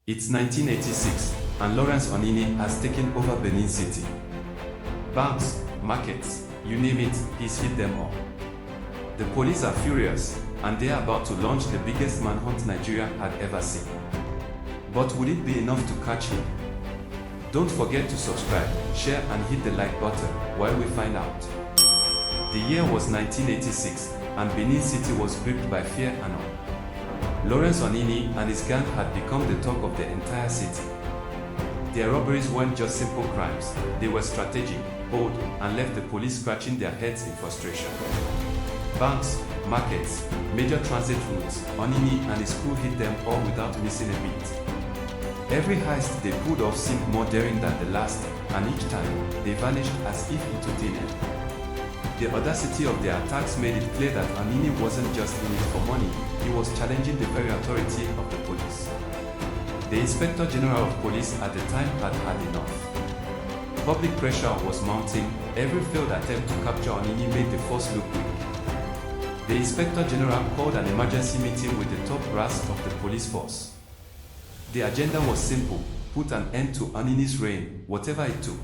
It's 1986, and Lawrence Anini has taken over Benin City. Banks, markets, you name it, he's hit them all. The police are furious, and they are about to launch the biggest manhunt Nigeria had ever seen. But would it be enough to catch him? Don't forget to subscribe, share and hit the like button while we find out. The year was 1986, and Benin City was gripped by fear and awe. Lawrence Anini and his gang had become the talk of the entire city. Their robberies weren't just simple crimes, they were strategic, bold, and left the police scratching their heads in frustration. Banks, markets, major transit routes, Anini and his crew hit them all without missing a beat. Every heist they pulled off seemed more daring than the last, and each time, they vanished as if into thin air. The audacity of their attacks made it clear that Anini wasn't just in it for money, he was challenging the very authority of the police. The Inspector General of Police at the time had had enough. Public pressure was mounting, every failed attempt to capture Anini made the force look weak. The Inspector General called an emergency meeting with the top brass of the police force. The agenda was simple: put an end to Anini's reign, whatever it took.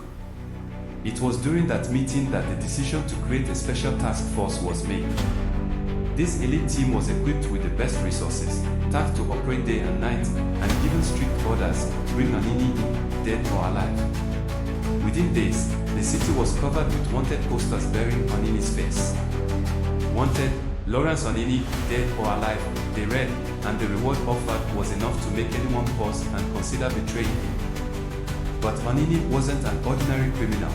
It was during that meeting that the decision to create a special task force was made. This elite team was equipped with the best resources, tasked to operate day and night, and given strict orders to bring Anini in, dead or alive. Within days, the city was covered with wanted posters bearing Anini's face. Wanted, Lawrence Anini, dead or alive, they read, and the reward offered was enough to make anyone pause and consider betraying him. But Anini wasn't an ordinary criminal.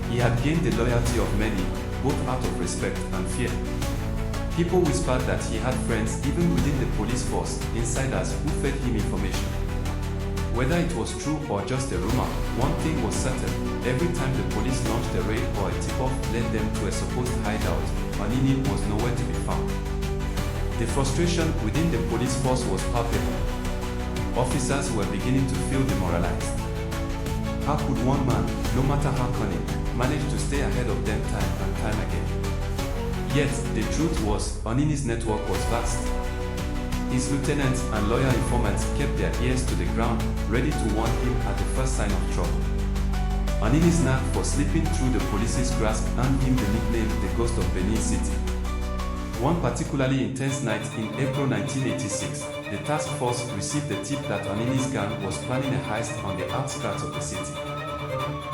He had gained the loyalty of many, both out of respect and fear. People whispered that he had friends even within the police force, insiders who fed him information. Whether it was true or just a rumor, one thing was certain: every time the police launched a raid or a tip-off led them to a supposed hideout, Anini was nowhere to be found. The frustration within the police force was palpable. Officers were beginning to feel demoralized. How could one man, no matter how cunning, manage to stay ahead of them time and time again? Yet, the truth was, Anini's network was vast. His lieutenants and loyal informants kept their ears to the ground, ready to warn him at the first sign of trouble. Anini's knack for slipping through the police's grasp earned him the nickname the Ghost of Benin City. One particularly intense night in April 1986, the task force received the tip that Anini's gang was planning a heist on the outskirts of the city.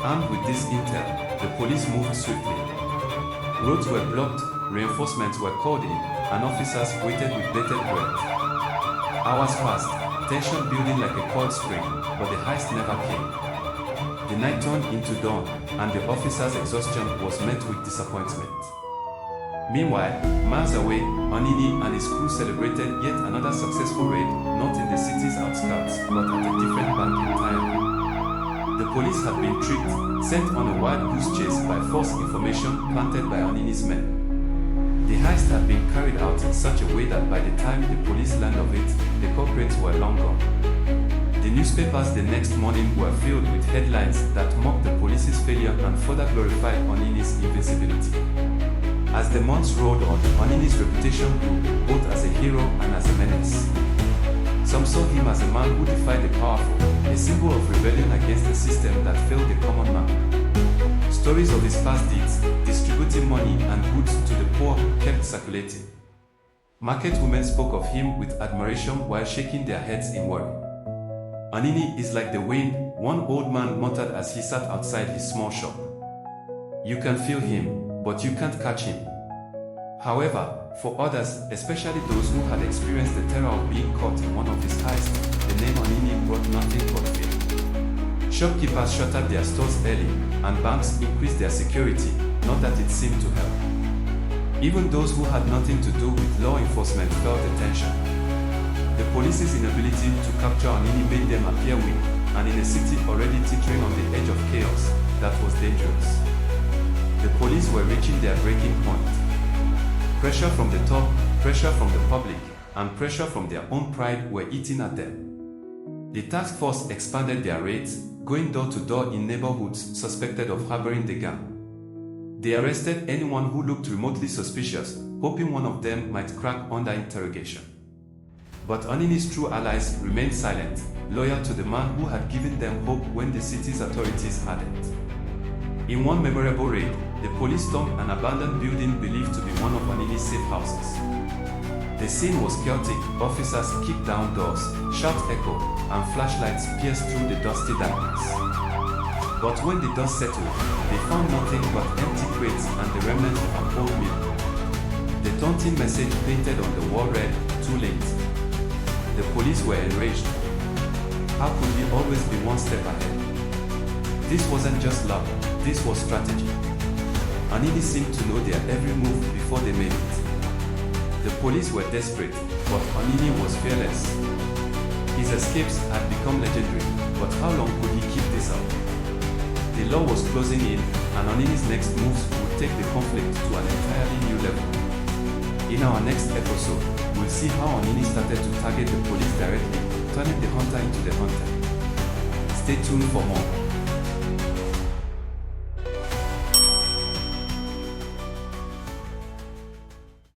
Armed with this intel, the police moved swiftly. Roads were blocked, reinforcements were called in, and officers waited with bated breath. Hours passed, tension building like a coiled spring, but the heist never came. The night turned into dawn, and the officers' exhaustion was met with disappointment. Meanwhile, miles away, Anini and his crew celebrated yet another successful raid, not in the city's outskirts, but at a different bank entirely. The police had been tricked, sent on a wild goose chase by false information planted by Anini's men. The heist had been carried out in such a way that by the time the police learned of it, the culprits were long gone. The newspapers the next morning were filled with headlines that mocked the police's failure and further glorified Anini's invincibility. As the months rolled on, Anini's reputation grew, both as a hero and as a menace. Some saw him as a man who defied the powerful, a symbol of rebellion against a system that failed the common man. Stories of his past deeds, distributing money and goods to the poor, kept circulating. Market women spoke of him with admiration while shaking their heads in worry. Anini is like the wind, one old man muttered as he sat outside his small shop. You can feel him, but you can't catch him. However, for others, especially those who had experienced the terror of being caught in one of his heists, the name Anini brought nothing but fear. Shopkeepers shuttered their stores early, and banks increased their security, not that it seemed to help. Even those who had nothing to do with law enforcement felt the tension. The police's inability to capture Anini made them appear weak, and in a city already teetering on the edge of chaos, that was dangerous. The police were reaching their breaking point. Pressure from the top, pressure from the public, and pressure from their own pride were eating at them. The task force expanded their raids, going door to door in neighborhoods suspected of harboring the gang. They arrested anyone who looked remotely suspicious, hoping one of them might crack under interrogation. But Anini's true allies remained silent, loyal to the man who had given them hope when the city's authorities hadn't. In one memorable raid, the police stormed an abandoned building believed to be one of Anini's safe houses. The scene was chaotic. Officers kicked down doors, shouts echoed, and flashlights pierced through the dusty darkness. But when the dust settled, they found nothing but empty crates and the remnants of an old mill. The taunting message painted on the wall read, "Too late." The police were enraged. How could we always be one step ahead? This wasn't just luck, this was strategy. Anini seemed to know their every move before they made it. The police were desperate, but Anini was fearless. His escapes had become legendary, but how long could he keep this up? The law was closing in, and Anini's next moves would take the conflict to an entirely new level. In our next episode, we'll see how Anini started to target the police directly, turning the hunter into the hunter. Stay tuned for more.